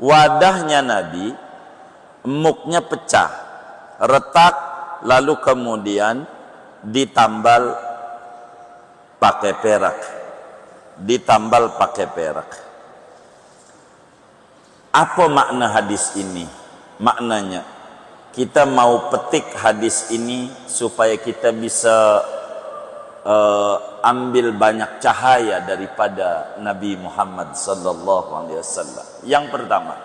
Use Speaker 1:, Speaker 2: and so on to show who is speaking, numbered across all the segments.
Speaker 1: wadahnya Nabi, muknya pecah, retak, lalu kemudian ditambal pakai perak. Apa makna hadis ini? Maknanya kita mau petik hadis ini supaya kita bisa ambil banyak cahaya daripada Nabi Muhammad sallallahu alaihi wasallam. Yang pertama,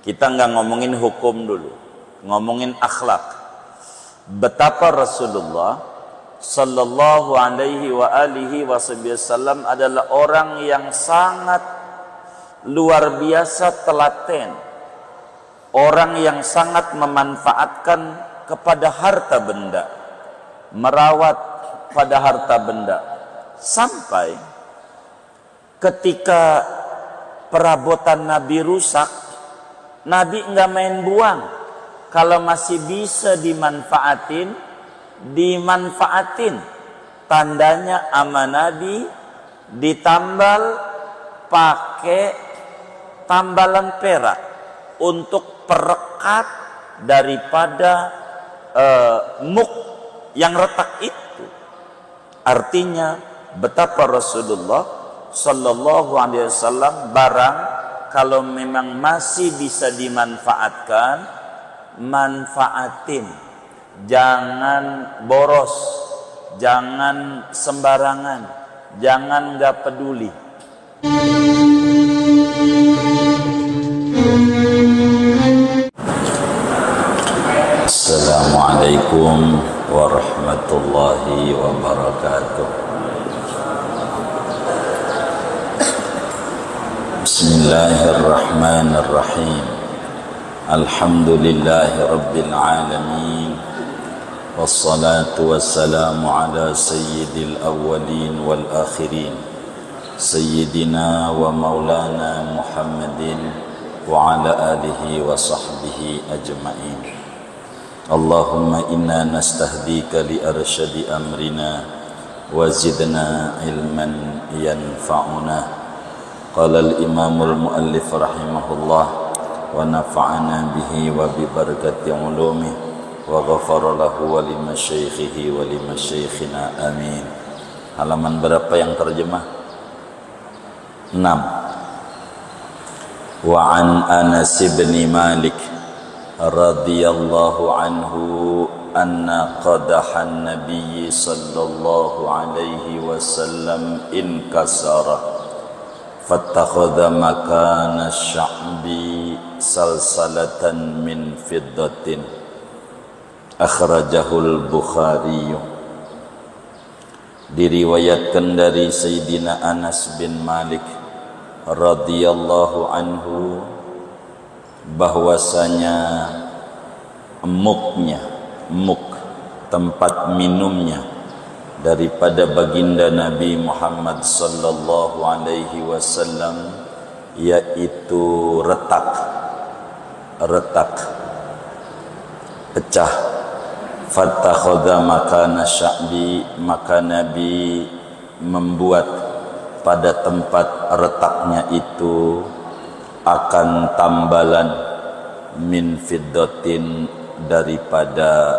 Speaker 1: kita enggak ngomongin hukum dulu, ngomongin akhlak. Betapa Rasulullah sallallahu alaihi wa alihi wasallam adalah orang yang sangat luar biasa telaten, orang yang sangat memanfaatkan kepada harta benda, merawat pada harta benda, sampai ketika perabotan Nabi rusak, Nabi enggak main buang. Kalau masih bisa dimanfaatin, tandanya ama Nabi ditambal pakai tambalan perak untuk perekat daripada muk yang retak itu. Artinya betapa Rasulullah sallallahu alaihi wasallam barang kalau memang masih bisa dimanfaatkan, manfaatin. Jangan boros, jangan sembarangan, jangan enggak peduli. Assalamualaikum warahmatullahi wabarakatuh. Bismillahirrahmanirrahim. Alhamdulillahi rabbil alamin. Wassalatu wassalamu ala sayyidil awwalin wal akhirin, sayyidina wa maulana Muhammadin wa ala alihi wa sahbihi ajma'in. Allahumma inna nastahdika li arsyadi amrina wa zidna ilman yanfa'una. Qala al-imamul muallif rahimahullah wa nafa'ana bihi wa bi barakati ulumih wa ghafara lahu wa li masyaikhihi wa li masyaikhina amin. Halaman berapa yang terjemah? 6. Wa an Anas bin Malik radhiyallahu anhu anna qadahan nabiy sallallahu alaihi wasallam inkasara fattakhadha makana sya'bi salsalatan min fiddatin. Akhrajahul Bukhari. Diriwayatkan dari Sayyidina Anas bin Malik radhiyallahu anhu bahwasanya muk tempat minumnya daripada baginda Nabi Muhammad sallallahu alaihi wasallam yaitu retak, pecah. Fattakhadha makana sya'bi, maka Nabi membuat pada tempat retaknya itu akan tambalan min fiddatin, daripada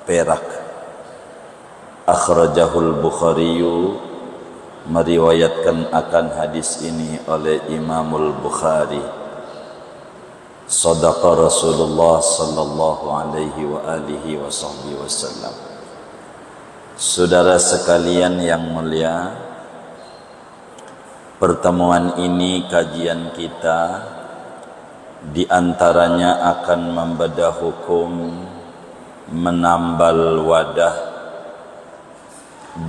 Speaker 1: perak. Akhrajahul Bukhari, meriwayatkan akan hadis ini oleh Imamul Bukhari. Sadaqa Rasulullah sallallahu alaihi wa alihi wasallam. Saudara sekalian yang mulia, pertemuan ini, kajian kita di antaranya akan membedah hukum menambal wadah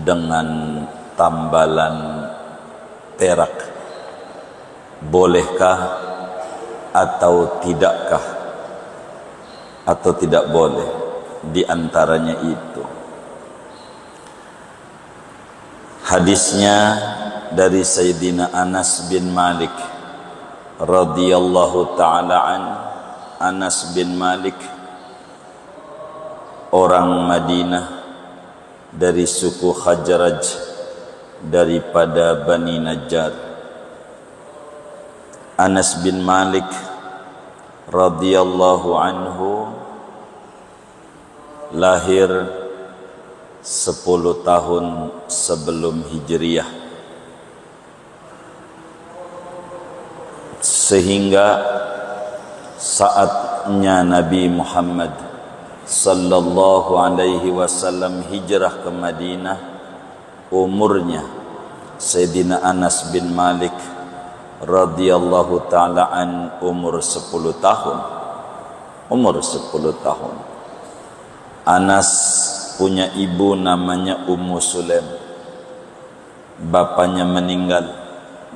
Speaker 1: dengan tambalan perak. Bolehkah atau tidakkah, atau tidak boleh? Di antaranya itu hadisnya dari Sayyidina Anas bin Malik radhiyallahu ta'ala an. Anas bin Malik orang Madinah dari suku Khazraj daripada Bani Najjar. Anas bin Malik radhiyallahu anhu lahir 10 tahun sebelum Hijriyah, sehingga saatnya Nabi Muhammad sallallahu alaihi wasallam hijrah ke Madinah, umurnya Sayyidina Anas bin Malik radhiyallahu taala an umur 10 tahun. Anas punya ibu namanya Ummu Sulaim. Bapaknya meninggal,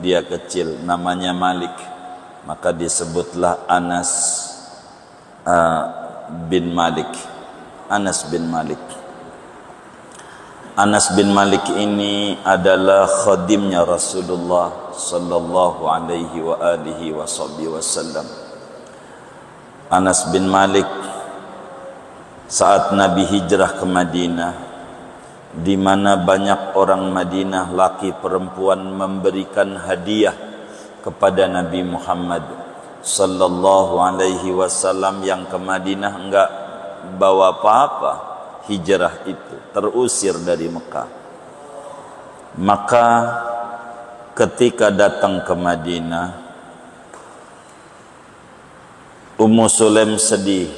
Speaker 1: dia kecil, namanya Malik, maka disebutlah Anas bin Malik. Anas bin Malik. Anas bin Malik ini adalah khadimnya Rasulullah sallallahu alaihi wa alihi wasallam. Anas bin Malik saat Nabi hijrah ke Madinah, di mana banyak orang Madinah laki perempuan memberikan hadiah kepada Nabi Muhammad sallallahu alaihi wasallam yang ke Madinah enggak bawa apa-apa, hijrah itu terusir dari Mekah. Maka ketika datang ke Madinah, Ummu Sulaim sedih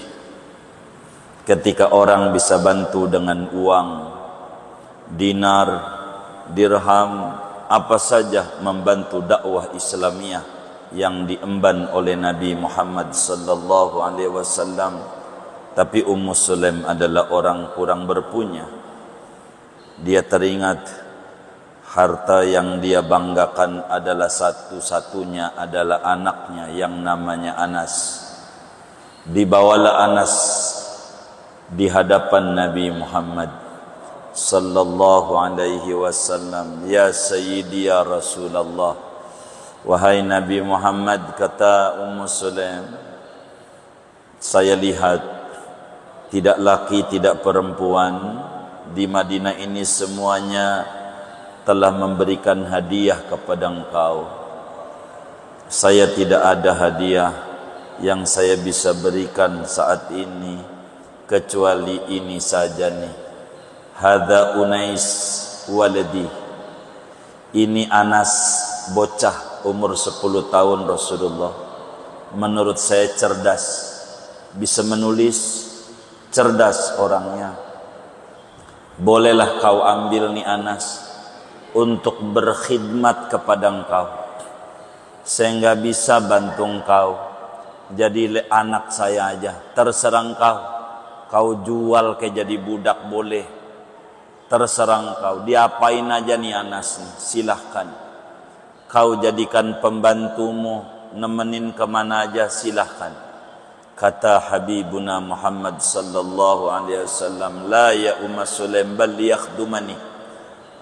Speaker 1: ketika orang bisa bantu dengan uang, dinar, dirham, apa saja membantu dakwah Islamiyah yang diemban oleh Nabi Muhammad sallallahu alaihi wasallam. Tapi Ummu Sulaim adalah orang kurang berpunya. Dia teringat harta yang dia banggakan adalah satu-satunya adalah anaknya yang namanya Anas. Dibawalah Anas di hadapan Nabi Muhammad sallallahu alaihi wasallam. Ya Sayyidi ya Rasulullah, wahai Nabi Muhammad, kata Ummu Sulaim, saya lihat tidak laki tidak perempuan di Madinah ini semuanya telah memberikan hadiah kepada engkau. Saya tidak ada hadiah yang saya bisa berikan saat ini kecuali ini saja nih. Hadza Unais waladi. Ini Anas, bocah umur 10 tahun Rasulullah. Menurut saya cerdas, bisa menulis, cerdas orangnya. Bolehlah kau ambil nih Anas untuk berkhidmat kepada engkau. Saya enggak bisa bantu engkau, jadi anak saya aja. Terserah engkau. Kau jual ke jadi budak boleh, terserah engkau. Diapain aja nih Anas nih, silahkan. Kau jadikan pembantumu, nemenin kemana aja silahkan. Kata Habibuna Muhammad sallallahu alaihi wasallam, la ya Ummu Sulaim bal yakhdumani.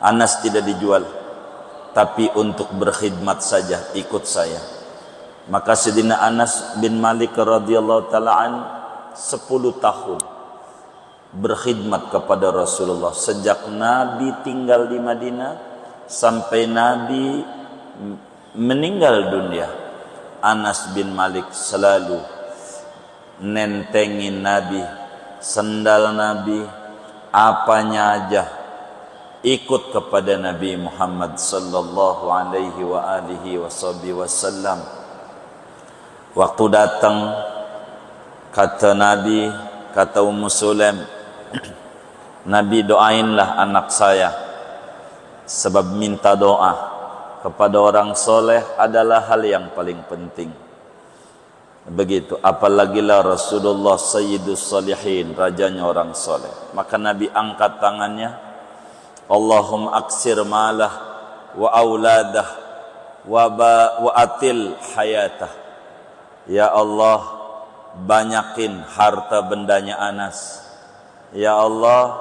Speaker 1: Anas tidak dijual, tapi untuk berkhidmat saja, ikut saya. Maka Sayyidina Anas bin Malik radhiyallahu taala an 10 tahun berkhidmat kepada Rasulullah sejak Nabi tinggal di Madinah sampai Nabi meninggal dunia. Anas bin Malik selalu nentengin Nabi, sendal Nabi, apanya aja ikut kepada Nabi Muhammad sallallahu alaihi wa alihi wasallam. Waktu datang, kata Nabi, kata Ummu Sulaim, Nabi doainlah anak saya, sebab minta doa kepada orang soleh adalah hal yang paling penting. Begitu, apalagi lah Rasulullah Sayyidus Salihin, rajanya orang soleh. Maka Nabi angkat tangannya, Allahumma aksir malah wa auladah wa atil hayatah. Ya Allah, banyakin harta bendanya Anas. Ya Allah,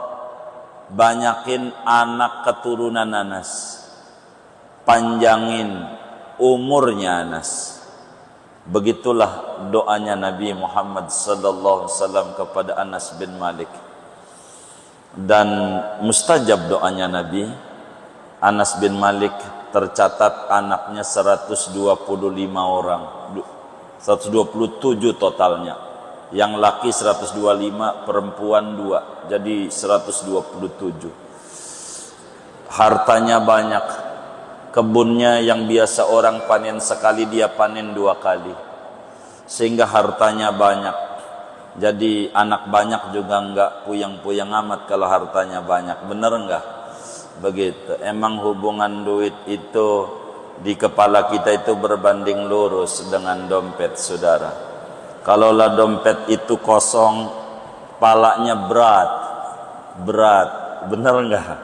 Speaker 1: banyakin anak keturunan Anas, panjangin umurnya Anas. Begitulah doanya Nabi Muhammad sallallahu alaihi wasallam kepada Anas bin Malik. Dan mustajab doanya Nabi. Anas bin Malik tercatat anaknya 125 orang, 127 totalnya. Yang laki 125, perempuan 2, jadi 127. Hartanya banyak. Kebunnya yang biasa orang panen sekali, dia panen 2 kali. Sehingga hartanya banyak. Jadi anak banyak juga enggak puyang-puyang amat kalau hartanya banyak. Bener enggak? Begitu. Emang hubungan duit itu di kepala kita itu berbanding lurus dengan dompet, saudara. Kalaulah dompet itu kosong, palanya berat. Bener enggak?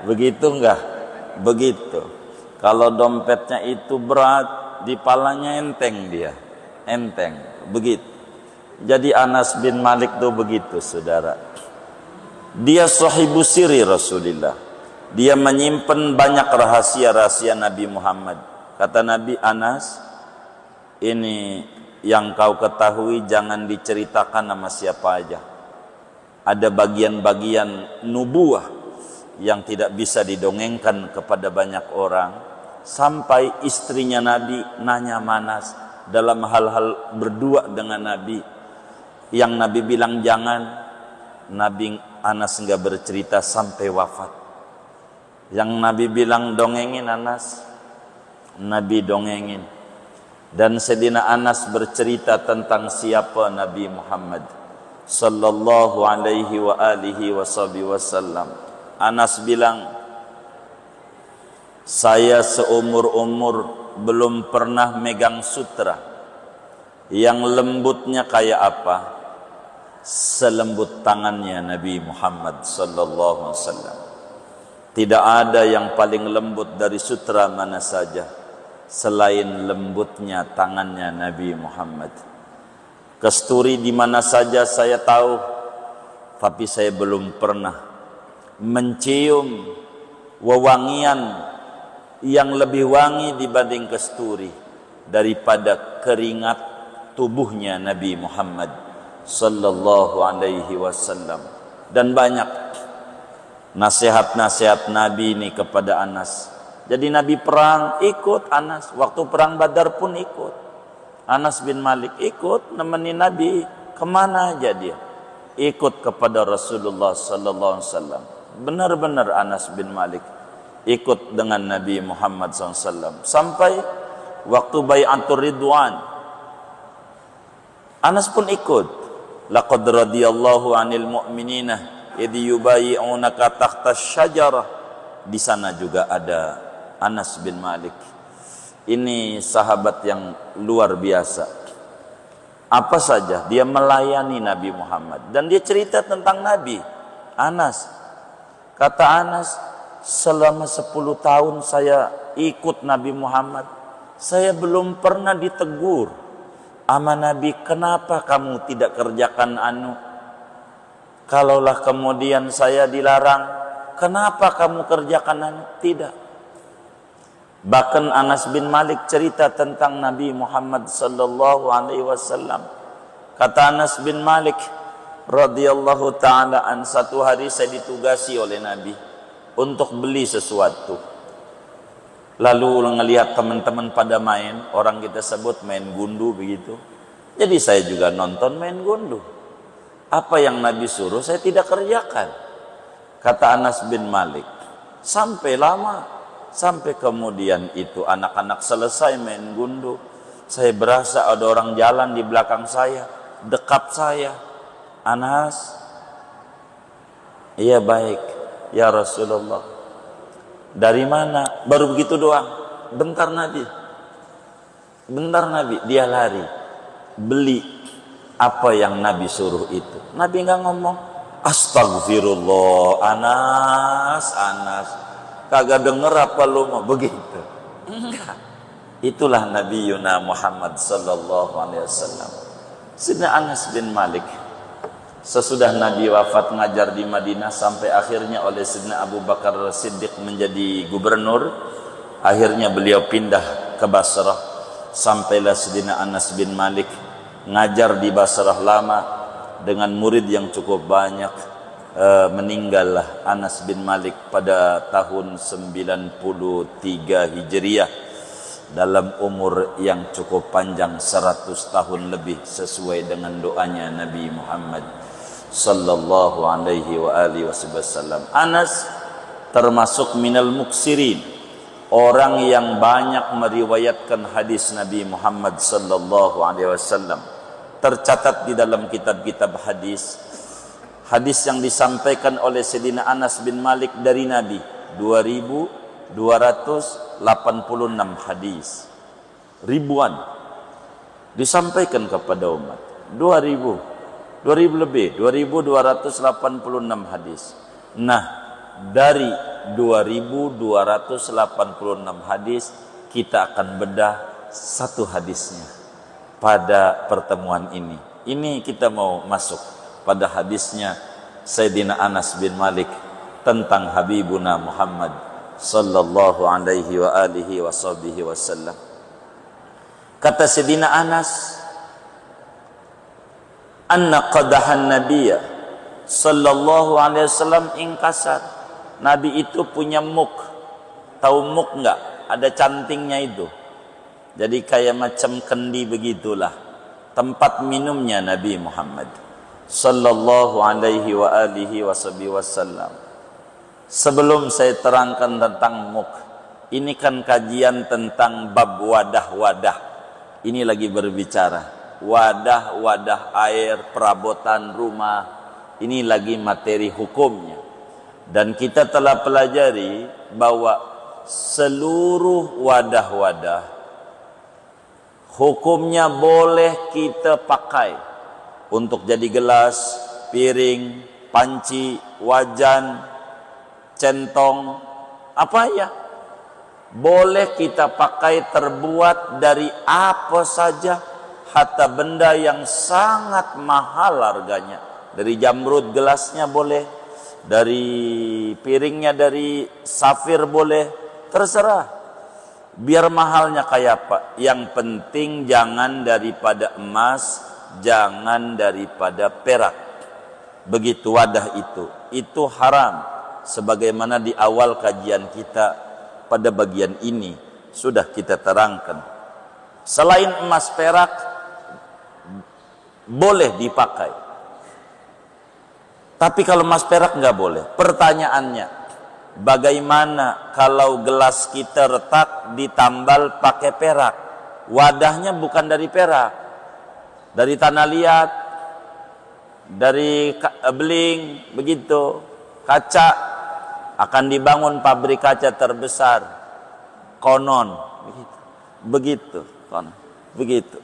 Speaker 1: Begitu enggak? Begitu. Kalau dompetnya itu berat, di palanya enteng dia. Enteng. Begitu. Jadi Anas bin Malik itu begitu, saudara. Dia sahibu siri Rasulullah. Dia menyimpan banyak rahasia-rahasia Nabi Muhammad. Kata Nabi, Anas, ini yang kau ketahui jangan diceritakan sama siapa aja. Ada bagian-bagian nubuah yang tidak bisa didongengkan kepada banyak orang. Sampai istrinya Nabi nanya Anas dalam hal-hal berdua dengan Nabi. Yang Nabi bilang jangan, Nabi Anas enggak bercerita sampai wafat. Yang Nabi bilang dongengin Anas, Nabi dongengin. Dan Sayyidina Anas bercerita tentang siapa Nabi Muhammad sallallahu alaihi wa alihi wasallam. Anas bilang, saya seumur-umur belum pernah megang sutra yang lembutnya kayak apa, selembut tangannya Nabi Muhammad sallallahu alaihi wasallam. Tidak ada yang paling lembut dari sutra mana saja selain lembutnya tangannya Nabi Muhammad. Kasturi di mana saja saya tahu, tapi saya belum pernah mencium wewangian yang lebih wangi dibanding kasturi daripada keringat tubuhnya Nabi Muhammad sallallahu alaihi wasallam. Dan banyak nasihat-nasihat Nabi ini kepada Anas. Jadi Nabi perang ikut Anas, waktu perang Badar pun ikut. Anas bin Malik ikut nemenin Nabi kemana aja dia. Ikut kepada Rasulullah sallallahu alaihi wasallam. Benar-benar Anas bin Malik ikut dengan Nabi Muhammad SAW sampai waktu Bai'atur Ridwan. Anas pun ikut. Laqad radiyallahu 'anil mu'minina idh yubayyi'unaka tahta syajarah. Di sana juga ada Anas bin Malik. Ini sahabat yang luar biasa. Apa saja dia melayani Nabi Muhammad dan dia cerita tentang Nabi. Anas, kata Anas, selama 10 tahun saya ikut Nabi Muhammad, saya belum pernah ditegur sama Nabi, kenapa kamu tidak kerjakan anu? Kalaulah kemudian saya dilarang, kenapa kamu kerjakan anu? Tidak. Bahkan Anas bin Malik cerita tentang Nabi Muhammad sallallahu alaihi wasallam. Kata Anas bin Malik radhiyallahu taala an, satu hari saya ditugasi oleh Nabi untuk beli sesuatu. Lalu ngelihat teman-teman pada main, orang kita sebut main gundu begitu. Jadi saya juga nonton main gundu. Apa yang Nabi suruh saya tidak kerjakan. Kata Anas bin Malik, sampai lama, sampai kemudian itu anak-anak selesai main gundu, saya berasa ada orang jalan di belakang saya, dekat saya. Anas, iya baik ya Rasulullah. Dari mana? Baru begitu doang. Bentar Nabi, dia lari beli apa yang Nabi suruh itu. Nabi enggak ngomong astagfirullah, Anas, kagak denger apa lu mau begitu. Enggak. Itulah Nabi Yuna Muhammad sallallahu alaihi wasallam. Sayyidina Anas bin Malik sesudah Nabi wafat ngajar di Madinah sampai akhirnya oleh Sayyidina Abu Bakar Siddiq menjadi gubernur. Akhirnya beliau pindah ke Basrah. Sampailah Sayyidina Anas bin Malik ngajar di Basrah lama dengan murid yang cukup banyak. meninggallah Anas bin Malik pada tahun 93 Hijriah dalam umur yang cukup panjang 100 tahun lebih sesuai dengan doanya Nabi Muhammad sallallahu alaihi wa alihi wasallam. Anas termasuk minal muksirin, orang yang banyak meriwayatkan hadis Nabi Muhammad sallallahu alaihi wasallam. Tercatat di dalam kitab-kitab hadis, hadis yang disampaikan oleh Sayyidina Anas bin Malik dari Nabi 2286 hadis. Ribuan disampaikan kepada umat. 2000 lebih, 2286 hadis. Nah, dari 2286 hadis kita akan bedah satu hadisnya pada pertemuan ini. Ini kita mau masuk pada hadisnya Sayyidina Anas bin Malik tentang Habibuna Muhammad sallallahu alaihi wa alihi wasallam. Kata Sayyidina Anas, anna qadahan nabiyya sallallahu alaihi wasallam ingkasar. Nabi itu punya muk. Tahu muk enggak? Ada cantingnya itu. Jadi kayak macam kendi begitulah tempat minumnya Nabi Muhammad sallallahu alaihi wa alihi wasallam. Sebelum saya terangkan tentang muk, ini kan kajian tentang bab wadah-wadah. Ini lagi berbicara wadah-wadah air, perabotan rumah. Ini lagi materi hukumnya. Dan kita telah pelajari bahwa seluruh wadah-wadah hukumnya boleh kita pakai untuk jadi gelas, piring, panci, wajan, centong, apa ya, boleh kita pakai terbuat dari apa saja, hatta benda yang sangat mahal harganya. Dari jamrud gelasnya boleh, dari piringnya dari safir boleh, terserah. Biar mahalnya kayak apa, yang penting jangan daripada emas, jangan daripada perak. Begitu wadah itu haram. Sebagaimana di awal kajian kita pada bagian ini sudah kita terangkan. Selain emas perak boleh dipakai, tapi kalau emas perak nggak boleh. Pertanyaannya, bagaimana kalau gelas kita retak ditambal pakai perak? Wadahnya bukan dari perak, dari tanah liat, dari beling, begitu. Kaca, akan dibangun pabrik kaca terbesar, konon begitu, konon begitu.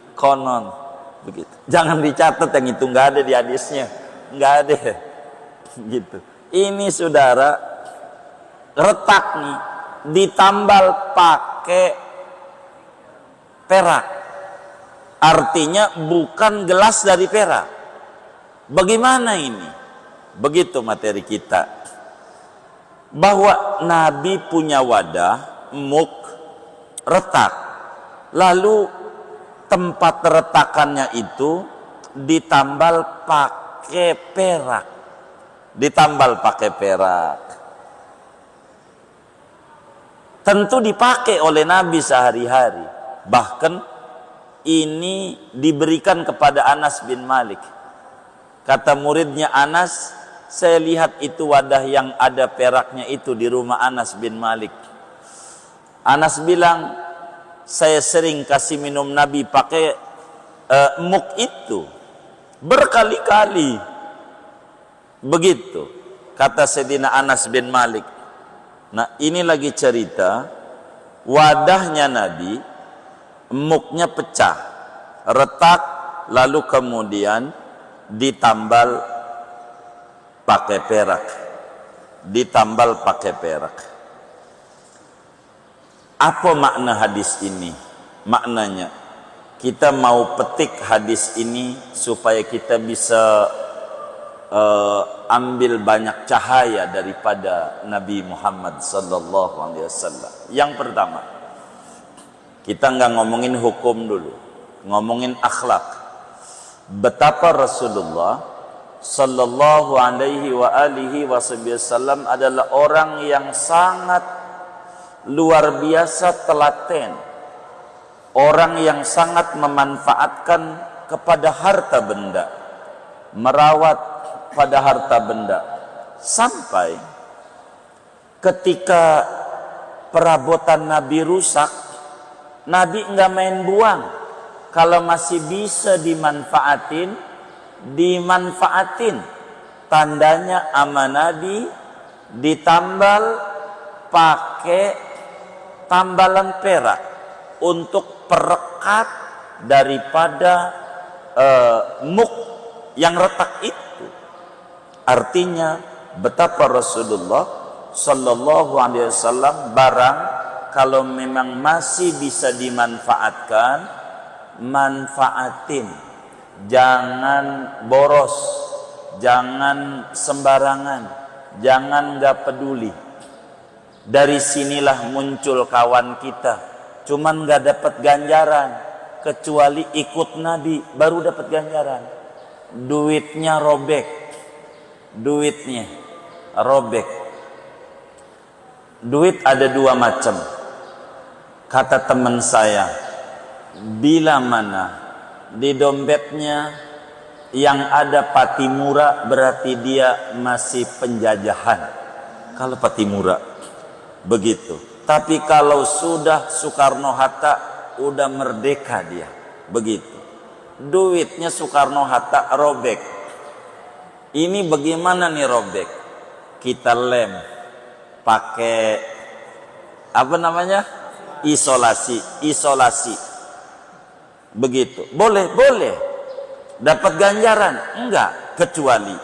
Speaker 1: Jangan dicatat yang itu, nggak ada di hadisnya, nggak ada gitu. Ini saudara retak nih, ditambal pakai perak, artinya bukan gelas dari perak. Bagaimana ini? Begitu materi kita, bahwa Nabi punya wadah muk retak, lalu tempat retakannya itu ditambal pakai perak, tentu dipakai oleh Nabi sehari-hari. Bahkan ini diberikan kepada Anas bin Malik. Kata muridnya Anas, saya lihat itu wadah yang ada peraknya itu di rumah Anas bin Malik. Anas bilang, saya sering kasih minum Nabi pakai muk itu berkali-kali. Begitu kata Sayyidina Anas bin Malik. Nah, ini lagi cerita wadahnya Nabi, muknya pecah, retak, lalu kemudian ditambal pakai perak. Apa makna hadis ini? Maknanya kita mau petik hadis ini supaya kita bisa ambil banyak cahaya daripada Nabi Muhammad sallallahu alaihi wasallam. Yang pertama, kita nggak ngomongin hukum dulu, ngomongin akhlak. Betapa Rasulullah sallallahu alaihi wa alihi wasallam adalah orang yang sangat luar biasa telaten, orang yang sangat memanfaatkan kepada harta benda, merawat pada harta benda, sampai ketika perabotan Nabi rusak, Nabi enggak main buang. Kalau masih bisa dimanfaatin, dimanfaatin. Tandanya ama Nabi ditambal pakai tambalan perak untuk perekat daripada muk yang retak itu. Artinya betapa Rasulullah sallallahu alaihi wasallam barang kalau memang masih bisa dimanfaatkan, manfaatin. Jangan boros, jangan sembarangan, jangan gak peduli. Dari sinilah muncul kawan kita, cuman gak dapat ganjaran, kecuali ikut Nabi baru dapat ganjaran. Duitnya robek, duitnya robek. Duit ada dua macam. Kata teman saya, bila mana di dompetnya yang ada patimura, berarti dia masih penjajahan. Kalau patimura begitu. Tapi kalau sudah Soekarno-Hatta, udah merdeka dia. Begitu. Duitnya Soekarno-Hatta robek. Ini bagaimana nih robek? Kita lem pakai apa namanya? Isolasi. Begitu. Boleh. Dapat ganjaran? Enggak, kecuali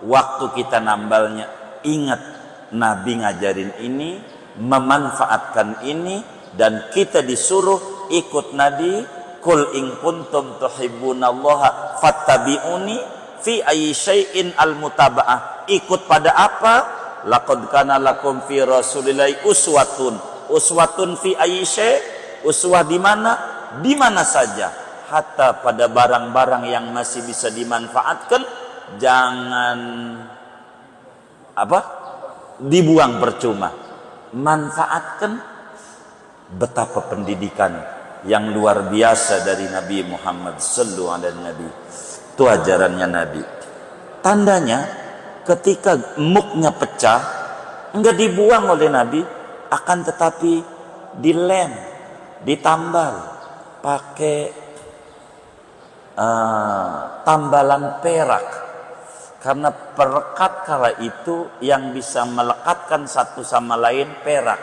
Speaker 1: waktu kita nambalnya ingat Nabi ngajarin ini, memanfaatkan ini, dan kita disuruh ikut Nabi. Qul in kuntum tuhibbunallaha fattabi'uni fi ayyi syai'in al-mutaba'ah. Ikut pada apa? Laqad kana lakum fi rasulillahi uswatun fi ayyi syai'. Uswah di mana? Di mana saja. Hatta pada barang-barang yang masih bisa dimanfaatkan, jangan dibuang percuma. Manfaatkan. Betapa pendidikan yang luar biasa dari Nabi Muhammad sallallahu alaihi wasallam. Itu ajarannya Nabi. Tandanya ketika muknya pecah, enggak dibuang oleh Nabi, akan tetapi dilem, ditambal pakai tambalan perak. Karena perekat kala itu yang bisa melekatkan satu sama lain perak.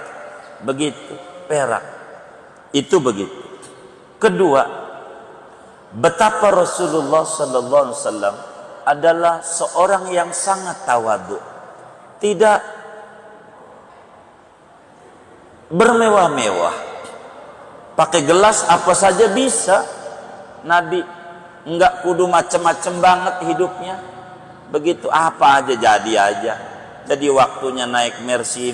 Speaker 1: Begitu, perak. Itu begitu. Kedua, betapa Rasulullah sallallahu alaihi wasallam adalah seorang yang sangat tawadhu. Tidak bermewah-mewah. Pakai gelas apa saja bisa. Nabi enggak kudu macem-macem banget hidupnya. Begitu, apa aja jadi aja. Jadi waktunya naik Mercy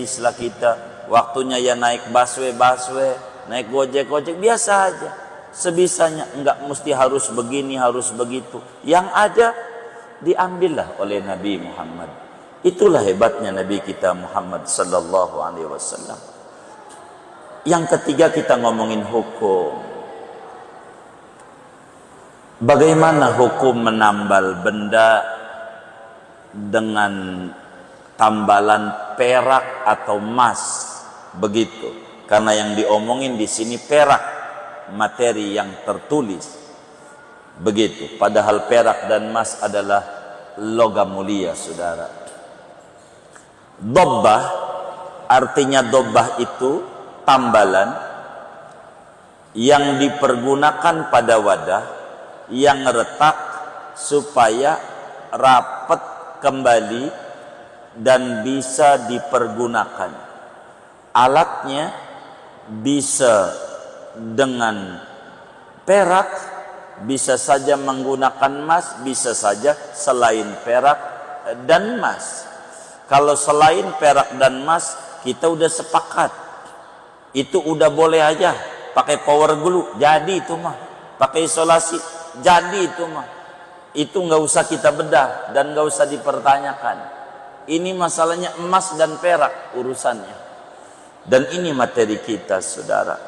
Speaker 1: setelah kita, waktunya ya naik busway, naik gojek biasa aja. Sebisanya, enggak mesti harus begini, harus begitu. Yang ada diambillah oleh Nabi Muhammad. Itulah hebatnya Nabi kita Muhammad sallallahu alaihi wasallam. Yang ketiga, kita ngomongin hukum. Bagaimana hukum menambal benda dengan tambalan perak atau emas? Begitu. Karena yang diomongin di sini perak, materi yang tertulis. Begitu. Padahal perak dan emas adalah logam mulia, saudara. Dobbah, artinya dobbah itu tambalan yang dipergunakan pada wadah yang retak supaya rapat kembali dan bisa dipergunakan. Alatnya bisa dengan perak, bisa saja menggunakan emas, bisa saja selain perak dan emas. Kalau selain perak dan emas, kita udah sepakat. Itu udah boleh aja. Pakai power glue, jadi itu mah. Pakai isolasi, jadi itu mah. itu nggak usah kita bedah dan nggak usah dipertanyakan. Ini masalahnya emas dan perak urusannya. Dan ini materi kita, saudara.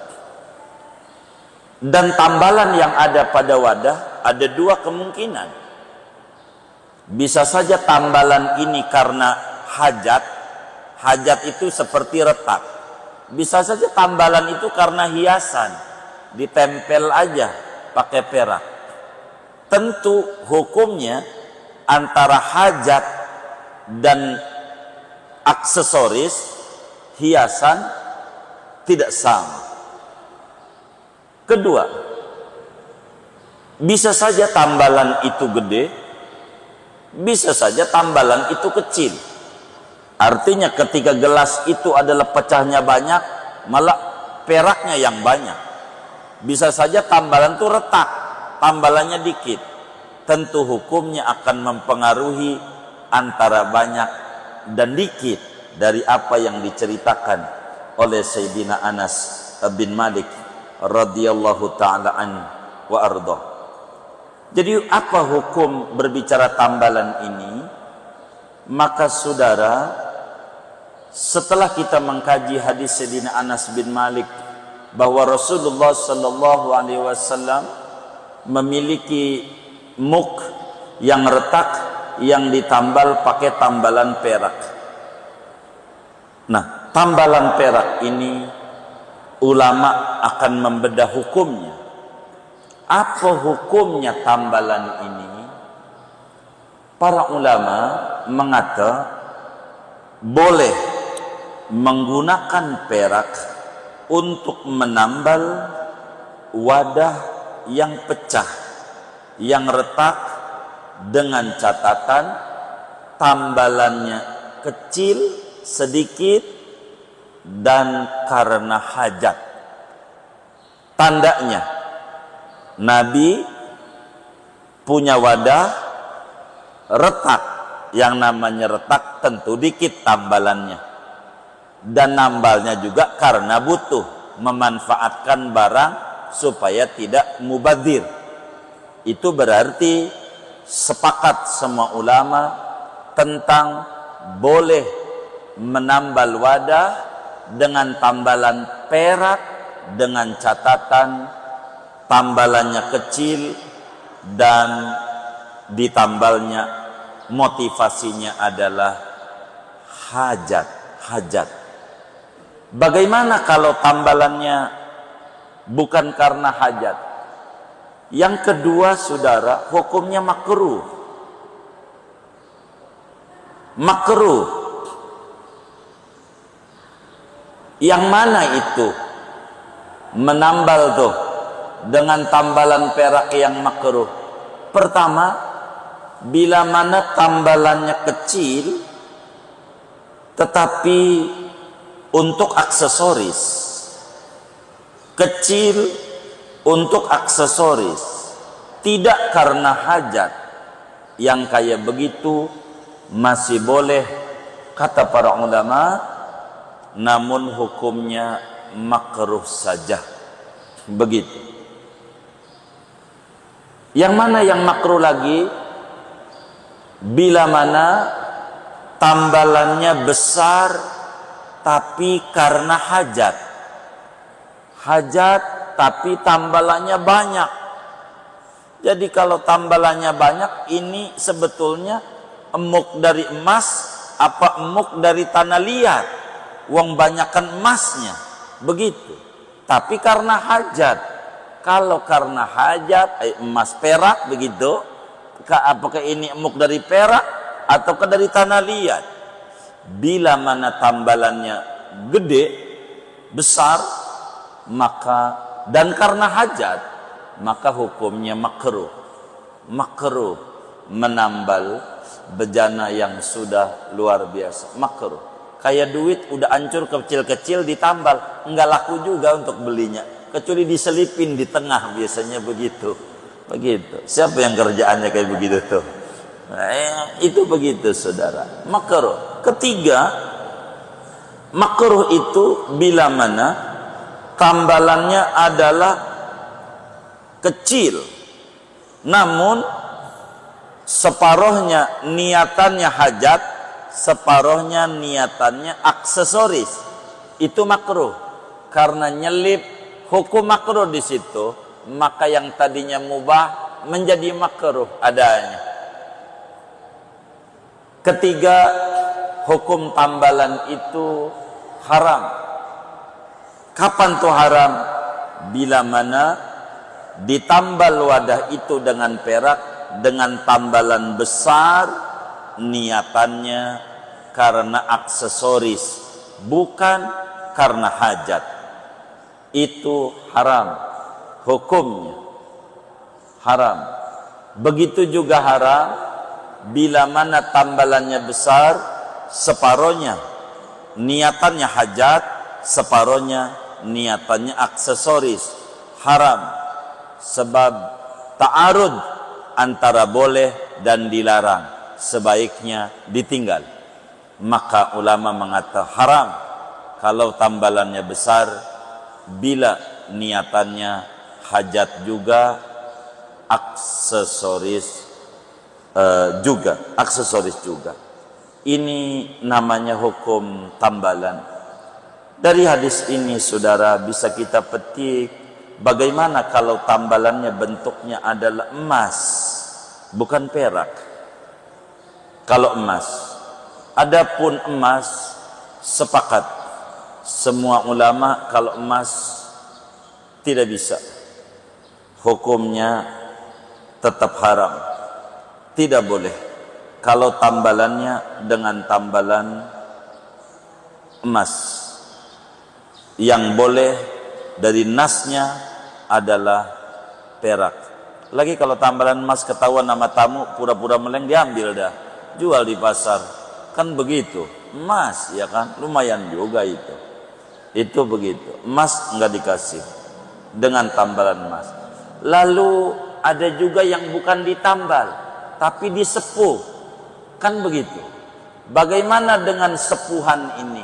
Speaker 1: Dan tambalan yang ada pada wadah ada dua kemungkinan. Bisa saja tambalan ini karena hajat. Hajat itu seperti retak. Bisa saja tambalan itu karena hiasan. Ditempel aja pakai perak. Tentu hukumnya antara hajat dan aksesoris hiasan tidak sama. Kedua, bisa saja tambalan itu gede, bisa saja tambalan itu kecil. Artinya ketika gelas itu adalah pecahnya banyak, malah peraknya yang banyak. Bisa saja tambalan itu retak, tambalannya dikit. Tentu hukumnya akan mempengaruhi antara banyak dan dikit dari apa yang diceritakan oleh Sayyidina Anas bin Malik radhiyallahu ta'ala an wa arda. Jadi apa hukum berbicara tambalan ini? Maka saudara, setelah kita mengkaji hadis Sayyidina Anas bin Malik bahwa Rasulullah sallallahu alaihi wasallam memiliki muk yang retak yang ditambal pakai tambalan perak. Nah, tambalan perak ini ulama akan membedah hukumnya. Apa hukumnya tambalan ini? Para ulama mengata boleh menggunakan perak untuk menambal wadah yang pecah, yang retak, dengan catatan tambalannya kecil, sedikit, dan karena hajat. Tandanya Nabi punya wadah retak, yang namanya retak tentu dikit tambalannya, dan nambalnya juga karena butuh memanfaatkan barang supaya tidak mubadzir. Itu berarti sepakat semua ulama tentang boleh menambal wadah dengan tambalan perak dengan catatan tambalannya kecil dan ditambalnya motivasinya adalah hajat. Bagaimana kalau tambalannya bukan karena hajat? Yang kedua, saudara, hukumnya makruh. Makruh. Yang mana itu? Menambal tuh dengan tambalan perak yang makruh. Pertama, bila mana tambalannya kecil tetapi untuk aksesoris. Kecil untuk aksesoris, tidak karena hajat. Yang kayak begitu masih boleh kata para ulama, namun hukumnya makruh saja. Begitu. Yang mana yang makruh lagi? Bila mana tambalannya besar tapi karena hajat. Hajat tapi tambalannya banyak. Jadi kalau tambalannya banyak, ini sebetulnya emuk dari emas apa emuk dari tanah liat, uang banyakan emasnya, begitu. Tapi karena hajat. Kalau karena hajat, emas perak begitu, apakah ini emuk dari perak ataukah dari tanah liat? Bila mana tambalannya gede, besar, maka dan karena hajat, maka hukumnya makruh. Makruh menambal bejana yang sudah luar biasa. Makruh. Kayak duit udah hancur kecil-kecil ditambal, enggak laku juga untuk belinya. Kecuali diselipin di tengah, biasanya begitu. Begitu. Siapa yang kerjaannya kayak begitu tuh? Nah, itu begitu, saudara. Makruh. Ketiga, makruh itu bila mana tambalannya adalah kecil, namun separuhnya niatannya hajat, separuhnya niatannya aksesoris, itu makruh. Karena nyelip hukum makruh di situ, maka yang tadinya mubah menjadi makruh adanya. Ketiga, hukum tambalan itu haram. Kapan tuh haram? Bila mana ditambal wadah itu dengan perak, dengan tambalan besar, niatannya karena aksesoris, bukan karena hajat. Itu haram. Hukumnya haram. Begitu juga haram bila mana tambalannya besar, separohnya niatannya hajat, separohnya niatannya aksesoris. Haram. Sebab ta'arud antara boleh dan dilarang, sebaiknya ditinggal. Maka ulama mengatakan haram kalau tambalannya besar, bila niatannya hajat juga, aksesoris juga. Ini namanya hukum tambalan. Dari hadis ini saudara bisa kita petik bagaimana kalau tambalannya bentuknya adalah emas, bukan perak. Kalau emas, adapun emas sepakat semua ulama kalau emas tidak bisa, hukumnya tetap haram, tidak boleh. Kalau tambalannya dengan tambalan emas, yang boleh dari nasnya adalah perak. Lagi kalau tambalan emas ketahuan nama tamu, pura-pura meleng diambil dah, jual di pasar, kan begitu. Emas ya kan, lumayan juga itu. Itu begitu. Emas enggak dikasih dengan tambalan emas. Lalu ada juga yang bukan ditambal tapi disepuh, kan begitu. Bagaimana dengan sepuhan ini?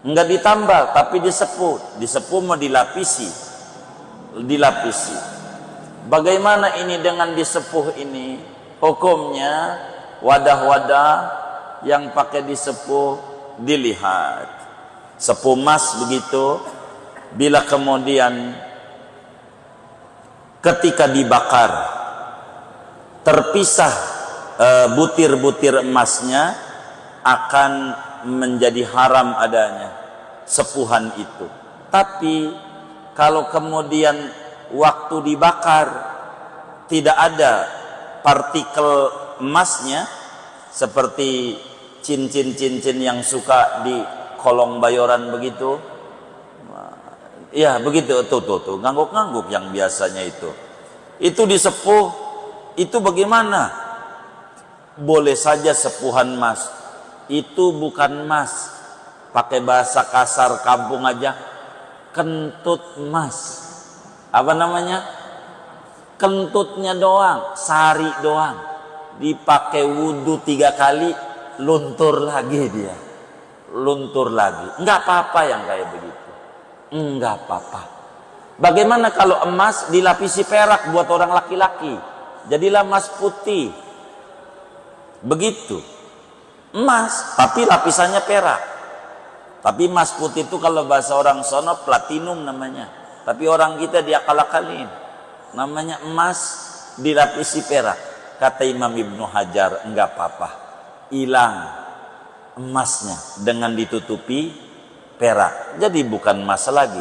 Speaker 1: Enggak ditambal tapi disepuh. Disepuh mau dilapisi. Bagaimana ini dengan disepuh ini? Hukumnya wadah-wadah yang pakai disepuh dilihat. Sepuh emas begitu, bila kemudian ketika dibakar terpisah butir-butir emasnya, akan menjadi haram adanya sepuhan itu. Tapi kalau kemudian waktu dibakar tidak ada partikel emasnya, seperti cincin-cincin yang suka di kolong bayoran begitu, ya begitu, tuh ngangguk-ngangguk yang biasanya itu disepuh, itu bagaimana? Boleh saja sepuhan emas, itu bukan emas, pakai bahasa kasar kampung aja, kentut emas. Apa namanya? Kentutnya doang, sari doang, dipakai wudhu 3 kali, luntur lagi dia. Luntur lagi. Enggak apa-apa yang kayak begitu. Enggak apa-apa. Bagaimana kalau emas dilapisi perak buat orang laki-laki? Jadilah emas putih. Begitu. Emas tapi lapisannya perak. Tapi emas putih itu kalau bahasa orang sono platinum namanya. Tapi orang kita diakal-akalin. Namanya emas dilapisi perak. Kata Imam Ibnu Hajar, enggak apa-apa. Hilang emasnya dengan ditutupi perak, jadi bukan emas lagi,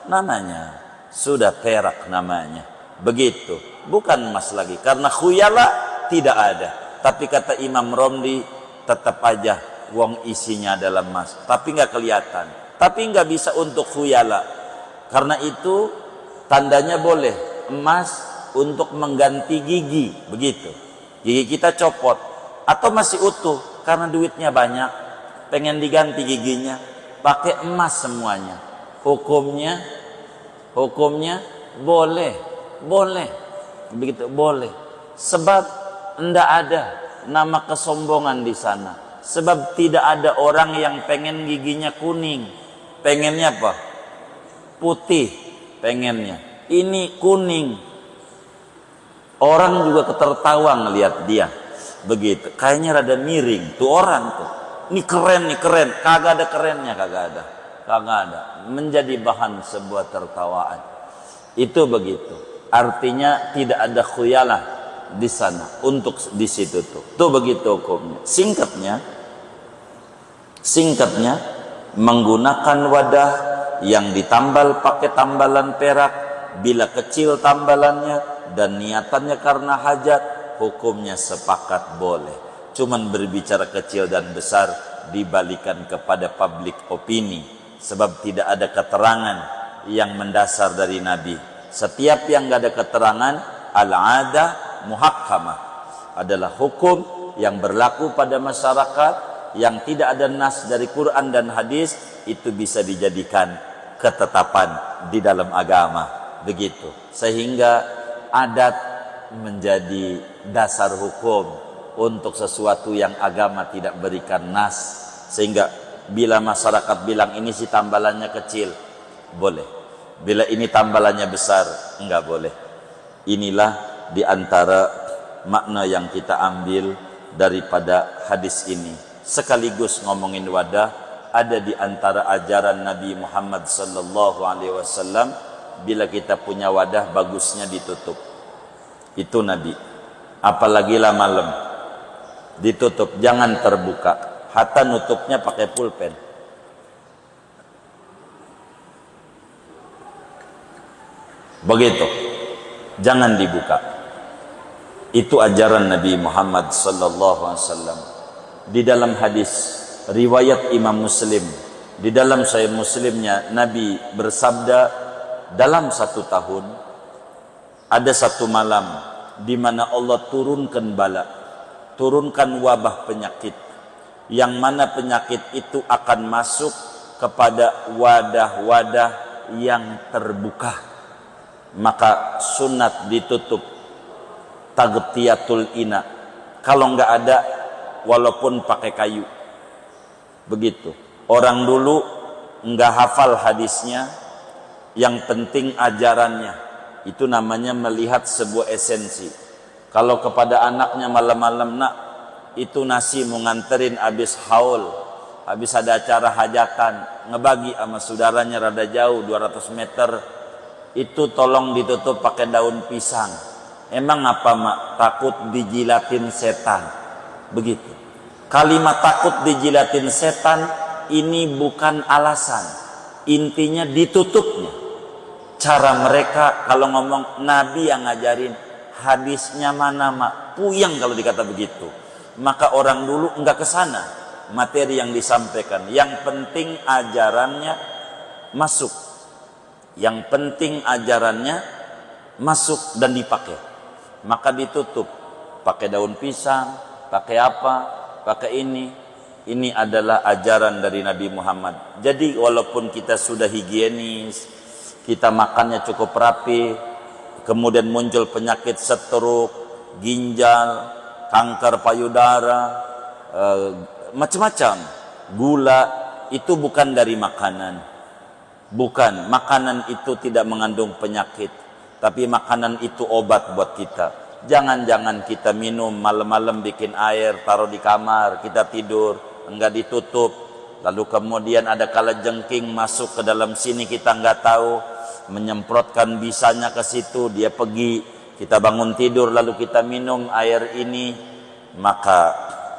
Speaker 1: namanya sudah perak namanya. Begitu, bukan emas lagi, karena khuyala tidak ada. Tapi kata Imam Romli, tetap aja wong isinya adalah emas, tapi nggak kelihatan, tapi nggak bisa untuk khuyala. Karena itu tandanya boleh emas untuk mengganti gigi, begitu. Gigi kita copot atau masih utuh karena duitnya banyak, pengen diganti giginya, pakai emas semuanya. Hukumnya boleh, begitu, boleh. Sebab tidak ada nama kesombongan di sana. Sebab tidak ada orang yang pengen giginya kuning, pengennya apa? Putih, pengennya. Ini kuning. Orang juga ketertawa ngelihat dia. Begitu. Kayaknya rada miring tuh orang tuh. Ini keren, nih keren. Kagak ada kerennya, kagak ada. Kagak ada. Menjadi bahan sebuah tertawaan. Itu begitu. Artinya tidak ada khuyalah di sana untuk di situ tuh. Tuh begitu hukumnya. Singkatnya menggunakan wadah yang ditambal pakai tambalan perak bila kecil tambalannya dan niatannya karena hajat, hukumnya sepakat boleh. Cuman berbicara kecil dan besar dibalikan kepada public opini, sebab tidak ada keterangan yang mendasar dari Nabi. Setiap yang gak ada keterangan, al-adah muhakkamah, adalah hukum yang berlaku pada masyarakat yang tidak ada nas dari Quran dan hadis, itu bisa dijadikan ketetapan di dalam agama. Begitu. Sehingga adat menjadi dasar hukum untuk sesuatu yang agama tidak berikan nas. Sehingga bila masyarakat bilang ini si tambalannya kecil, boleh. Bila ini tambalannya besar, enggak boleh. Inilah diantara makna yang kita ambil daripada hadis ini. Sekaligus ngomongin wadah, ada di antara ajaran Nabi Muhammad sallallahu alaihi wasallam, bila kita punya wadah bagusnya ditutup. Itu Nabi. Apalagi lah malam. Ditutup, jangan terbuka. Hatta nutupnya pakai pulpen. Begitu. Jangan dibuka. Itu ajaran Nabi Muhammad sallallahu alaihi wasallam. Di dalam hadis riwayat Imam Muslim, di dalam Sahih Muslimnya, Nabi bersabda, dalam 1 tahun ada 1 malam di mana Allah turunkan bala, turunkan wabah penyakit, yang mana penyakit itu akan masuk kepada wadah-wadah yang terbuka. Maka sunat ditutup tagtiyatul ina. Kalau enggak ada, walaupun pakai kayu. Begitu. Orang dulu enggak hafal hadisnya, yang penting ajarannya. Itu namanya melihat sebuah esensi. Kalau kepada anaknya malam-malam, nak, itu nasi mau nganterin habis haul, habis ada acara hajatan, ngebagi sama saudaranya rada jauh 200 meter, itu tolong ditutup pakai daun pisang. Emang apa, mak? Takut dijilatin setan. Begitu. Kalimat takut dijilatin setan ini bukan alasan, intinya ditutupnya. Cara mereka kalau ngomong Nabi yang ngajarin, hadisnya mana, mak? Puyang kalau dikata begitu. Maka orang dulu enggak ke sana materi yang disampaikan. Yang penting ajarannya masuk. Yang penting ajarannya masuk dan dipakai. Maka ditutup pakai daun pisang, pakai apa? Pakai ini. Ini adalah ajaran dari Nabi Muhammad. Jadi walaupun kita sudah higienis, kita makannya cukup rapi, kemudian muncul penyakit stroke, ginjal, kanker payudara, macam-macam, gula, itu bukan dari makanan. Bukan, makanan itu tidak mengandung penyakit, tapi makanan itu obat buat kita. Jangan-jangan kita minum malam-malam, bikin air, taruh di kamar, kita tidur, enggak ditutup. Lalu kemudian ada kalajengking masuk ke dalam sini, kita enggak tahu, menyemprotkan bisanya ke situ, dia pergi, kita bangun tidur lalu kita minum air ini. Maka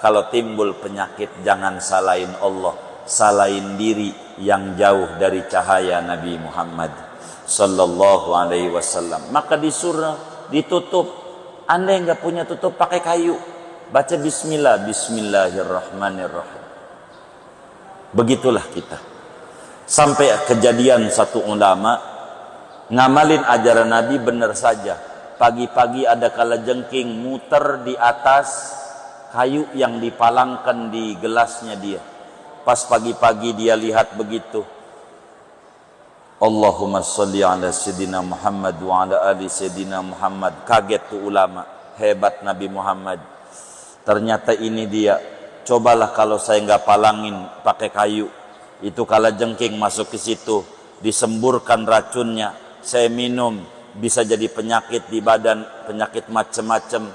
Speaker 1: kalau timbul penyakit, jangan salahin Allah, salahin diri yang jauh dari cahaya Nabi Muhammad sallallahu alaihi wasallam. Maka disuruh ditutup. Andai enggak punya tutup, pakai kayu, baca bismillah, bismillahirrahmanirrahim. Begitulah kita. Sampai kejadian satu ulama ngamalin ajaran Nabi benar saja. Pagi-pagi ada kalajengking muter di atas kayu yang dipalangkan di gelasnya dia. Pas pagi-pagi dia lihat begitu, Allahumma sholli ala sayyidina Muhammad wa ala ali sayyidina Muhammad. Kaget tuh ulama, hebat Nabi Muhammad. Ternyata ini dia. Cobalah kalau saya nggak palangin pakai kayu, itu kalajengking masuk ke situ, disemburkan racunnya, saya minum, bisa jadi penyakit di badan, penyakit macam-macam.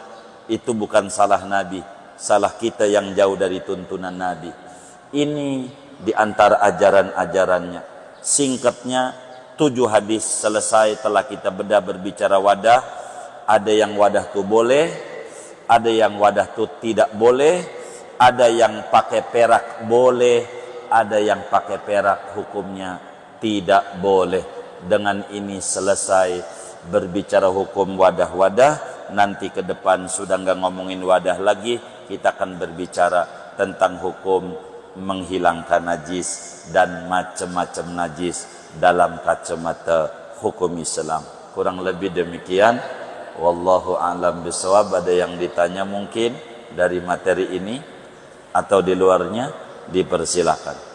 Speaker 1: Itu bukan salah Nabi, salah kita yang jauh dari tuntunan Nabi. Ini di antara ajaran-ajarannya. Singkatnya 7 hadis selesai telah kita bedah berbicara wadah. Ada yang wadah tu boleh, ada yang wadah tu tidak boleh, ada yang pakai perak boleh, ada yang pakai perak hukumnya tidak boleh. Dengan ini selesai berbicara hukum wadah-wadah. Nanti ke depan sudah enggak ngomongin wadah lagi, kita akan berbicara tentang hukum menghilangkan najis dan macam-macam najis dalam kacamata hukum Islam. Kurang lebih demikian. Wallahu a'lam bishawab. Ada yang ditanya mungkin dari materi ini atau di luarnya, dipersilakan.